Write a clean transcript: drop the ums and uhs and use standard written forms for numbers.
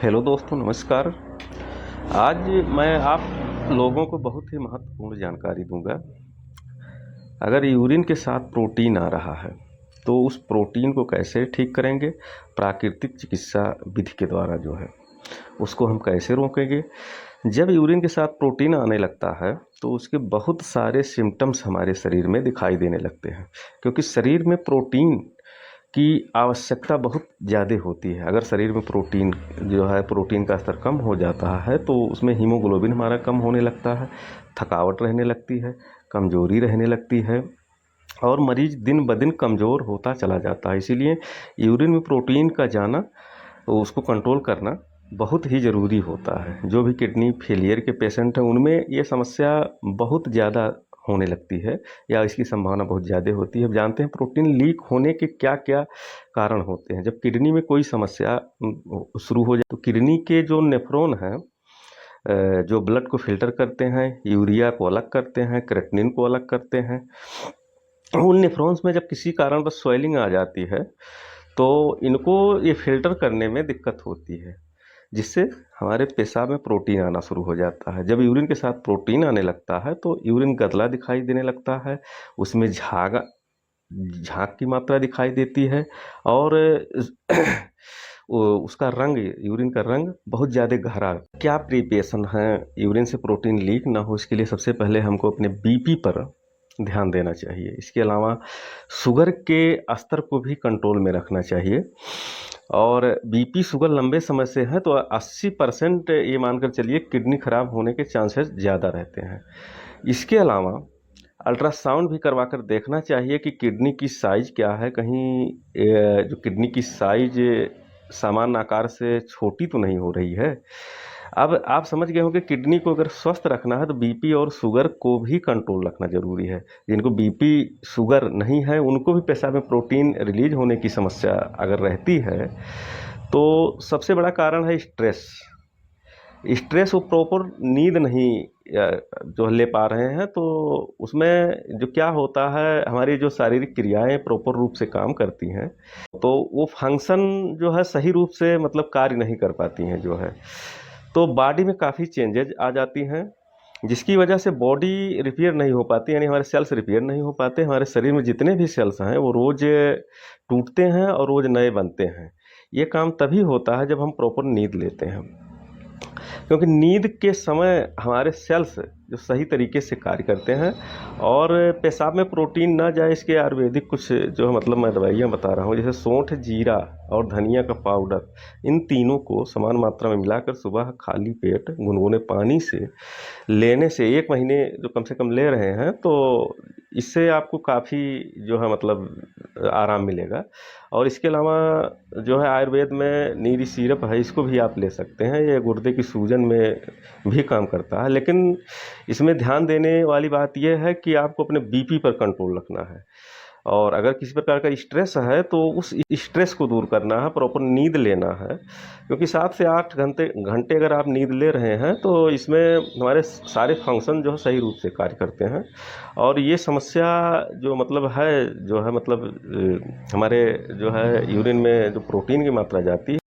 Hello दोस्तों, नमस्कार। आज मैं आप लोगों को बहुत ही महत्वपूर्ण जानकारी दूंगा। अगर यूरिन के साथ प्रोटीन आ रहा है तो उस प्रोटीन को कैसे ठीक करेंगे, प्राकृतिक चिकित्सा विधि के द्वारा जो है उसको हम कैसे रोकेंगे। जब यूरिन के साथ प्रोटीन आने लगता है तो उसके बहुत सारे सिम्टम्स हमारे शरीर में दिखाई देने लगते हैं, क्योंकि शरीर में प्रोटीन की आवश्यकता बहुत ज़्यादा होती है। अगर शरीर में प्रोटीन का स्तर कम हो जाता है तो उसमें हीमोग्लोबिन हमारा कम होने लगता है, थकावट रहने लगती है, कमज़ोरी रहने लगती है और मरीज़ दिन ब दिन कमज़ोर होता चला जाता है। इसीलिए यूरिन में प्रोटीन का जाना, तो उसको कंट्रोल करना बहुत ही ज़रूरी होता है। जो भी किडनी फेलियर के पेशेंट हैं उनमें ये समस्या बहुत ज़्यादा होने लगती है या इसकी संभावना बहुत ज़्यादा होती है। अब जानते हैं प्रोटीन लीक होने के क्या क्या कारण होते हैं। जब किडनी में कोई समस्या शुरू हो जाए तो किडनी के जो नेफ्रॉन हैं, जो ब्लड को फिल्टर करते हैं, यूरिया को अलग करते हैं, क्रेटिनिन को अलग करते हैं, उन नेफ्रॉन्स में जब किसी कारणवश स्वेलिंग आ जाती है तो इनको ये फिल्टर करने में दिक्कत होती है, जिससे हमारे पेशाब में प्रोटीन आना शुरू हो जाता है। जब यूरिन के साथ प्रोटीन आने लगता है तो यूरिन गदला दिखाई देने लगता है, उसमें झाग की मात्रा दिखाई देती है और उसका रंग, यूरिन का रंग बहुत ज़्यादा गहरा। क्या प्रिपरेशन है यूरिन से प्रोटीन लीक ना हो, इसके लिए सबसे पहले हमको अपने बीपी पर ध्यान देना चाहिए। इसके अलावा शुगर के स्तर को भी कंट्रोल में रखना चाहिए। और बीपी शुगर लंबे समय से है तो 80% ये मानकर चलिए किडनी खराब होने के चांसेस ज़्यादा रहते हैं। इसके अलावा अल्ट्रासाउंड भी करवा कर देखना चाहिए कि किडनी की साइज़ क्या है, कहीं जो किडनी की साइज़ सामान्य आकार से छोटी तो नहीं हो रही है। अब आप समझ गए होंगे, किडनी को अगर स्वस्थ रखना है तो बीपी और शुगर को भी कंट्रोल रखना ज़रूरी है। जिनको बीपी शुगर नहीं है उनको भी पेशाब में प्रोटीन रिलीज होने की समस्या अगर रहती है तो सबसे बड़ा कारण है स्ट्रेस। वो प्रॉपर नींद नहीं जो ले पा रहे हैं, तो उसमें जो क्या होता है, हमारी जो शारीरिक क्रियाएं प्रॉपर रूप से काम करती हैं तो वो फंक्शन जो है सही रूप से मतलब कार्य नहीं कर पाती हैं जो है, तो बॉडी में काफ़ी चेंजेज आ जाती हैं, जिसकी वजह से बॉडी रिपेयर नहीं हो पाती, यानी हमारे सेल्स रिपेयर नहीं हो पाते। हमारे शरीर में जितने भी सेल्स हैं वो रोज़ टूटते हैं और रोज़ नए बनते हैं। ये काम तभी होता है जब हम प्रॉपर नींद लेते हैं, क्योंकि नींद के समय हमारे सेल्स जो सही तरीके से कार्य करते हैं और पेशाब में प्रोटीन ना जाए, इसके आयुर्वेदिक कुछ जो है मतलब मैं दवाइयाँ बता रहा हूँ, जैसे सौंठ, जीरा और धनिया का पाउडर, इन तीनों को समान मात्रा में मिलाकर सुबह खाली पेट गुनगुने पानी से लेने से 1 महीने जो कम से कम ले रहे हैं तो इससे आपको काफ़ी जो है मतलब आराम मिलेगा। और इसके अलावा जो है आयुर्वेद में नीरी सिरप है, इसको भी आप ले सकते हैं, ये गुर्दे की सूजन में भी काम करता है। लेकिन इसमें ध्यान देने वाली बात यह है कि आपको अपने बीपी पर कंट्रोल रखना है और अगर किसी प्रकार का स्ट्रेस है तो उस स्ट्रेस को दूर करना है, प्रॉपर नींद लेना है, क्योंकि 7 से 8 घंटे अगर आप नींद ले रहे हैं तो इसमें हमारे सारे फंक्शन जो है सही रूप से कार्य करते हैं। और ये समस्या जो मतलब है, जो है मतलब हमारे जो है यूरिन में जो प्रोटीन की मात्रा जाती है